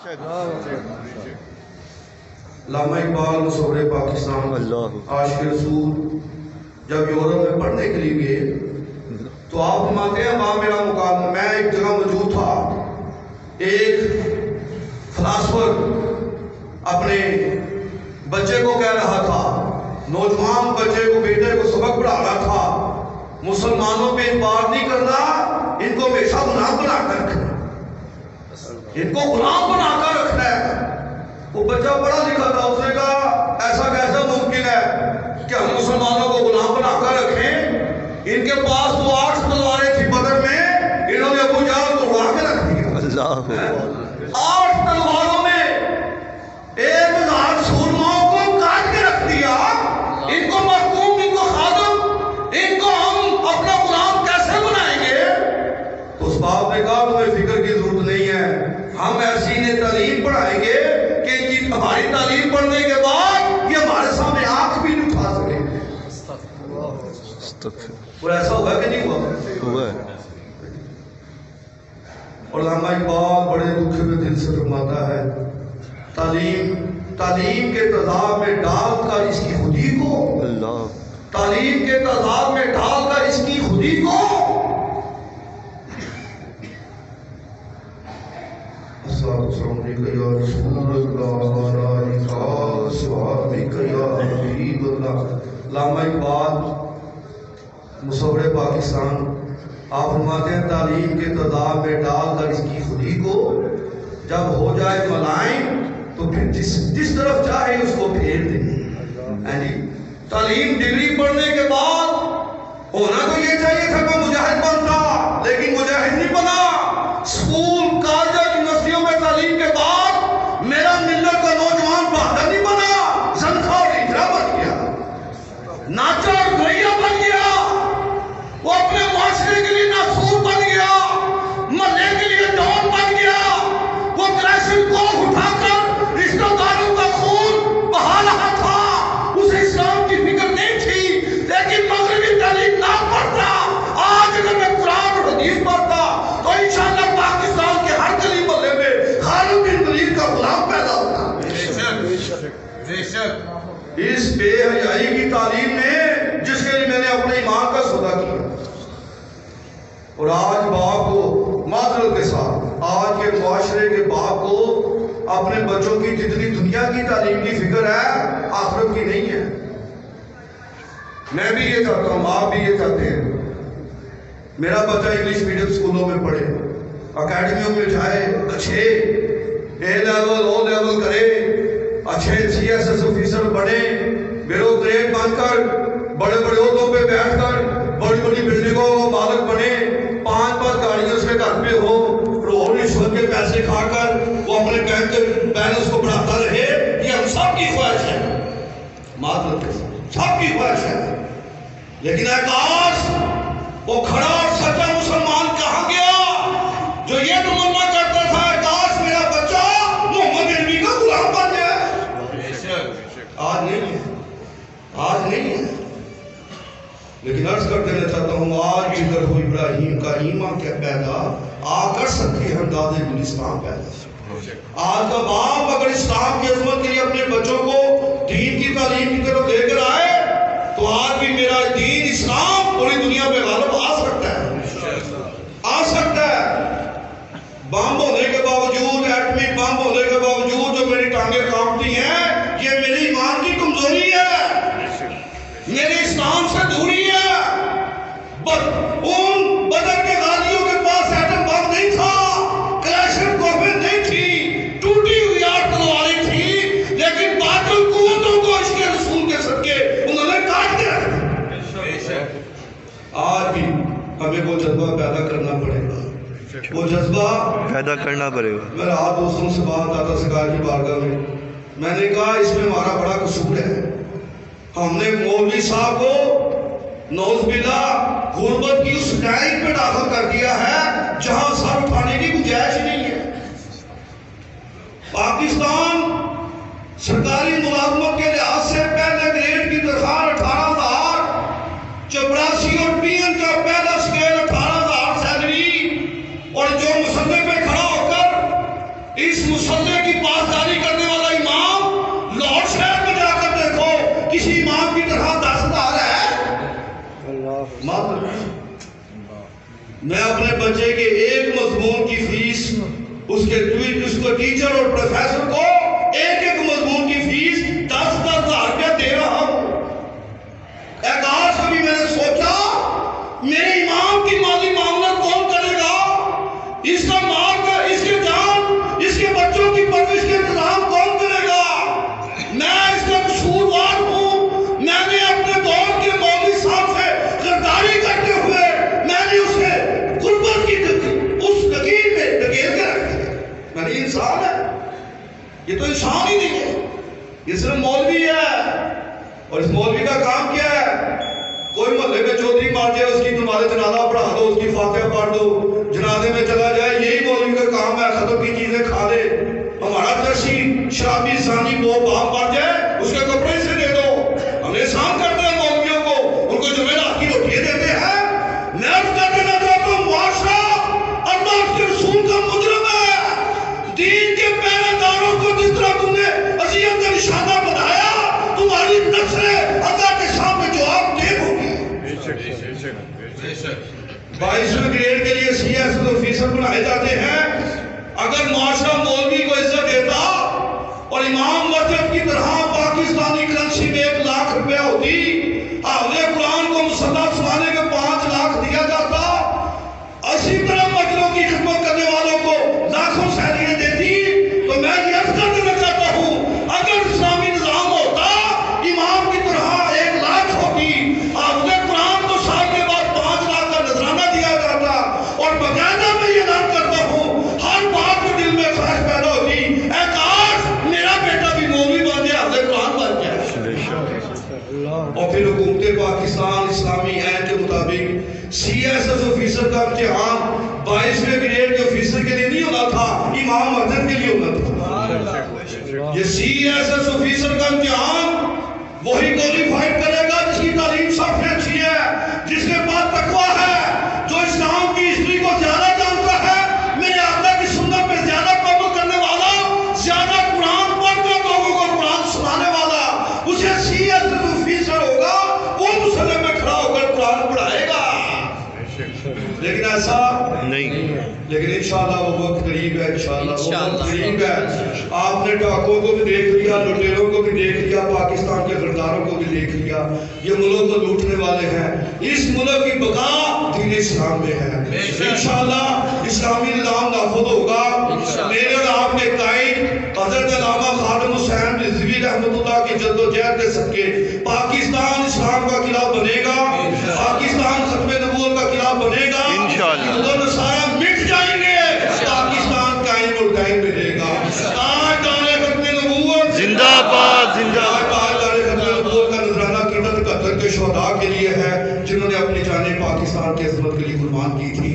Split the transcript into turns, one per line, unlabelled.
علامہ اقبال مصور پاکستان عاشق رسول جب یورپ میں پڑھنے کے لیے گئے تو آپ فرماتے ہیں وہاں میرا مقابلہ، میں ایک جگہ موجود تھا، ایک فلاسفر اپنے بچے کو کہہ رہا تھا، نوجوان بچے کو، بیٹے کو سبق پڑھا رہا تھا، مسلمانوں پہ اعتبار نہیں کرنا، ان کو ہمیشہ غلام بنا کر رکھنا، ان کو غلام بنا کر رکھنا ہے۔ وہ بچہ پڑھا لکھا تھا، اس نے کہا ایسا کیسا ممکن ہے کہ ہم مسلمانوں کو غلام بنا کر رکھیں؟ ان کے پاس تو 8 تلواریں تھی بدر میں، انہوں نے ابو جہل کو اڑا کے رکھ دیا۔ 8 تلواروں میں 1000 سورماؤں کو کاٹ کے رکھ دیا، ان کو محکوم، ان کو خادم، ان کو ہم اپنا غلام کیسے بنائیں گے؟ تو اس باپ نے کہا تمہیں فکر کی ضرورت نہیں ہے، ہم ایسی انہیں تعلیم پڑھائیں گے کہ ان کی ہماری تعلیم پڑھنے کے بعد یہ ہمارے سامنے آنکھ بھی نہیں اٹھا سکے۔ اور ایسا ہوا کہ نہیں ہوا؟ اور علامہ اقبال بڑے دکھ میں دل سے فرماتا ہے، تعلیم کے تضاد میں ڈال کر اس کی خودی کو، تعلیم کے تضاد میں ڈال کر اس کی خودی کو، السلام علیکم یا رسول اللہ، السلام علیکم یا حبیب اللہ۔ علامہ اقبال مصور پاکستان آپ فرماتے ہیں تعلیم کے تضاد میں ڈال کر اس کی خودی کو، جب ہو جائے ملائم تو پھر جس طرف چاہے اس کو پھیر دیں۔ تعلیم ڈگری پڑھنے کے بعد ہونا تو یہ چاہیے تھا کہ مجاہد بنتا، لیکن مجاہد نہیں بنا۔ اسکول، کالج، یونیورسٹیوں میں تعلیم کے بعد میرا ملت کا نوجوان بہادر نہیں بنا، زنخا اور ہجرا بن گیا، ناچا اور گھڑیا بن گیا، وہ اپنے معاشرے کے لیے ناسور بن گیا، محلے کے لیے ڈون بن گیا، وہ کریشن کو اٹھا کر رشتہ داروں کا خون بہا رہا تھا، اسے اسلام کی فکر نہیں تھی، لیکن مغربی تعلیم نہ پڑھتا، آج اگر میں قرآن اور حدیث پڑھتا تو انشاءاللہ پاکستان کے ہر گلی محلے میں خالد بن ولید کا غلام پیدا ہوتا۔ اس بے حیائی کی تعلیم نے، جس کے لیے میں نے اپنے ایمان کا سودا کیا، اور آج باپ کو معذرت کے ساتھ، آج کے معاشرے کے باپ کو اپنے بچوں کی جتنی دنیا کی تعلیم کی فکر ہے، آخرت کی نہیں ہے۔ میں بھی یہ چاہتا ہوں، آپ بھی یہ چاہتے ہیں میرا بچہ انگلش میڈیم سکولوں میں پڑھے، اکیڈمیوں میں جائے، اچھے اے لیول او لیول کرے، اچھے سی ایس ایس آفیسر بنے، بیوروکریٹ بن کر بڑے بڑے عہدوں پہ بیٹھ کر بڑی بڑی بلڈنگوں کو مالک بنے، 5 گاڑیاں اس کے گھر پہ ہو، اور رشوت کے پیسے کھا کر وہ اپنے بینک کے بیلنس کو بڑھاتا رہے، یہ ہم سب کی خواہش ہے، معذرت کے سب کی خواہش ہے۔ لیکن اے کاش وہ کھڑا اور سچا مسلمان کہاں گیا جو یہ تمنا کرتا تھا کاش میرا بچہ محمد عربی کا غلام بن جائے؟ آج نہیں ہے، آج نہیں ہے۔ لیکن عرض کر دینا چاہتا ہوں، آج بھی اگر وہ ابراہیم کا ایمان کے پیدا آ کر سکتے ہیں، داد گلستان پیدا۔ آج کا باپ اگر اسلام کی عظمت کے لیے اپنے بچوں کو دین کی تعلیم کی طرف لے کر آئے تو آج بھی میرا دین اسلام پوری دنیا پہ غالب آ سکتا ہے، آ سکتا ہے۔ بم ہونے کے باوجود، ایٹمی بم ہونے کے باوجود جو میری ٹانگیں کانپتی ہیں، یہ میری ایمان کی کمزوری ہے، میرے اسلام سے دوری ہے۔ ان بدر کے غازیوں کے پاس ایٹم بم نہیں تھا، کلیشن کوفیں نہیں تھی، ٹوٹی ہوئی 8 تلواریں تھی، لیکن باطل قوتوں کو عشق رسول کے صدقے انہوں نے کاٹ دیا۔ آج بھی ہمیں وہ جذبہ پیدا کرنا پڑے گا، وہ جذبہ
پیدا کرنا پڑے گا۔
میں رات دوستوں سے بات آتا سرکار کی بارگاہ میں نے کہا اس میں ہمارا بڑا قصور ہے، ہم نے مولوی صاحب کو نوز باللہ غربت کی اس لائن پہ داخل کر دیا ہے جہاں سر اٹھانے کی گنجائش نہیں ہے۔ پاکستان سرکاری ملازمت کے لحاظ سے پہلے گریڈ کی تنخواہ 18,000، چپراسی اور پی این کا پہلا سکیل 18,000 سیلری، اور جو مسلح پہ کھڑا ہو کر اس مسلح مسئلے کی پاسداری کرنے والا امام لاہور شہر میں جا کر دیکھو کسی امام کی طرح 10,000 ہے میں اپنے بچے کے ایک مضمون کی فیس اس کو ٹیچر اور پروفیسر کو ایک مضمون کی فیس 10,000 روپیہ دے رہا ہوں ایک آج کبھی میں نے سوچا میرے امام کی مالی معاملت کون کرے گا اس کا مال کا اس کے جان اس کے بچوں کی پرورش کے انتظام کون کرے گا میں اس کا قصوروار ہوں میں نے اپنے دور کے مولوی صاحب سے غداری کرتے ہوئے میں نے اسے غربت کی اس لکیر میں ڈھکیل کے رکھ دیا میں نے انسان ہے یہ تو انسان ہی نہیں ہے یہ صرف مولوی ہے اور اس مولوی کا کام کیا ہے کوئی محلے میں چودھری مار جائے اس کی تمہارے جنازہ پڑھا دو اس کی فاتحہ پڑھ دو جنازے میں چلا جائے یہی مولوی کا کام ہے ختم کی چیزیں کھا لے ہمارا چرسی شرابی زانی کو باپ مار جائے اس کے کپڑے سے دے دو ہم احسان کرتے ہیں مولویوں کو ان کو جمعرات کی روٹیاں دیتے ہیں میں عرض کر دینا چاہتا ہوں معاشرہ اللہ کے رسول کا مجرم ہے دین کے پہرے داروں کو جس طرح تم نے اذیت کا نشانہ بنایا تمہاری نسلیں اللہ کے سامنے جواب دے ہوگی 22ویں گریڈ کے لیے سیاست آفیسر بنائے جاتے ہیں اگر معاشرہ مولوی کو عزت دیتا اور امام مسجد کی طرح پاکستانی کرنسی میں 1 لاکھ روپیہ ہوتی حافظ قرآن کو مسلح سنانے کے 5 لاکھ دیا جاتا اسی طرح مسجدوں کی خدمت کرنے والوں کو لاکھوں سیلریاں دیتی تو میں یہ عرض کر دینا چاہتا ہوں اگر اسلامی نظام ہوتا امام کی طرح 1 لاکھ ہوتی حافظ قرآن کو سال کے بعد 5 لاکھ کا نذرانہ دیا جاتا اور باقاعدہ میں یہ اعلان کرتا ہوں ہر بات کو دل میں خواہش پیدا ہوتی اے کاش میرا بیٹا بھی مولوی بن جائے حافظ قرآن بن جائے اور پھر حکومت پاکستان اسلامی عین کے مطابق سی ایس ایس آفیسر کا امتحان 22ویں گریڈ کے آفیسر کے لیے نہیں ہونا تھا امام مسجد کے لیے ہونا تھا یہ سی ایس ایس آفیسر کا امتحان وہی کوالیفائڈ کرے گا جس کی تعلیم سب سے اچھی ہے جس کے پاس تقویٰ ہے جو اسلام کی ہسٹری کو زیادہ جانتا ہے میرے آقا کی سنت پہ زیادہ عمل کرنے والا زیادہ قرآن پڑھ کر لوگوں کو قرآن سنانے والا اسے سی ایس ایس آفیسر ہوگا وہ مسلح میں کھڑا ہو کر قرآن پڑھائے گا لیکن ایسا نہیں لیکن انشاءاللہ وہ وقت قریب ہے انشاءاللہ وہ وقت قریب ہے آپ نے ڈاکوں کو بھی دیکھ لیا لٹیروں کو بھی دیکھ لیا پاکستان کے غداروں کو بھی دیکھ لیا یہ ملک کو لوٹنے والے ہیں اس ملک کی بقا دین اسلام میں ہے انشاءاللہ اسلامی نظام نافذ ہوگا میرے اور آپ کے قائد حضرت علامہ خادم حسین رضوی رحمۃ اللہ کی جد و جہد کے صدقے پاکستان اسلام کا قلعہ بنے گا پاکستان ختم نبوت کا قلعہ بنے گا انشاءاللہ نصارہ مٹ جائیں گے پاکستان قائم اور قائم رہے گا تاج دار ختم نبوت زندہ باد زندہ باد تاج دار ختم نبوت کا نذرانہ قیمت 71 کے شہداء کے لیے ہے جنہوں نے اپنی جانیں پاکستان کی عظمت کے لیے قربان کی تھی